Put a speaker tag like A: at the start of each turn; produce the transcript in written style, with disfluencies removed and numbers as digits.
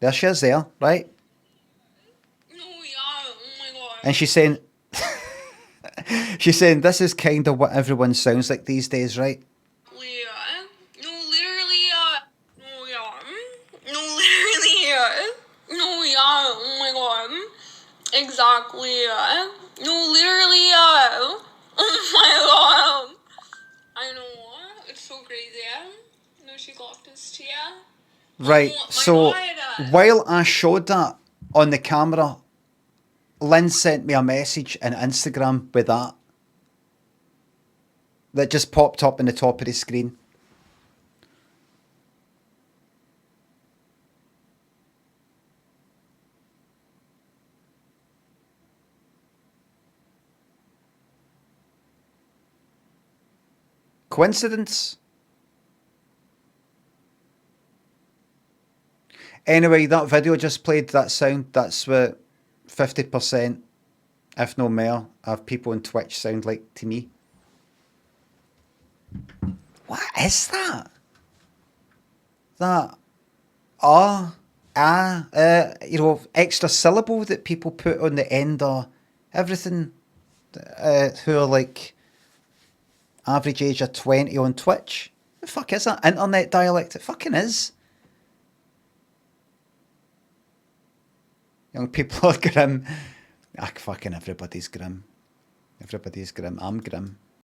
A: There she is there, right?
B: No, yeah, oh my
A: And
B: god.
A: she's saying this is kind of what everyone sounds like these days, right?
B: Exactly, yeah. No, literally, no, yeah. No, literally, yeah. No, yeah, oh my god. Exactly, yeah. No, literally, yeah. Oh my god. I know, it's so crazy, yeah. No, she got this too, yeah.
A: Right.
B: Oh my
A: So
B: god.
A: while I showed that on the camera, Lynn sent me a message on Instagram with that just popped up in the top of the screen. Coincidence? Anyway, that video just played, that sound. That's what 50%, if no more, of people on Twitch sound like to me. What is that? That extra syllable that people put on the end of everything, who are like average age of 20 on Twitch. The fuck is that? Internet dialect? It fucking is. Young people are grim. Ah, fucking everybody's grim. Everybody's grim. I'm grim.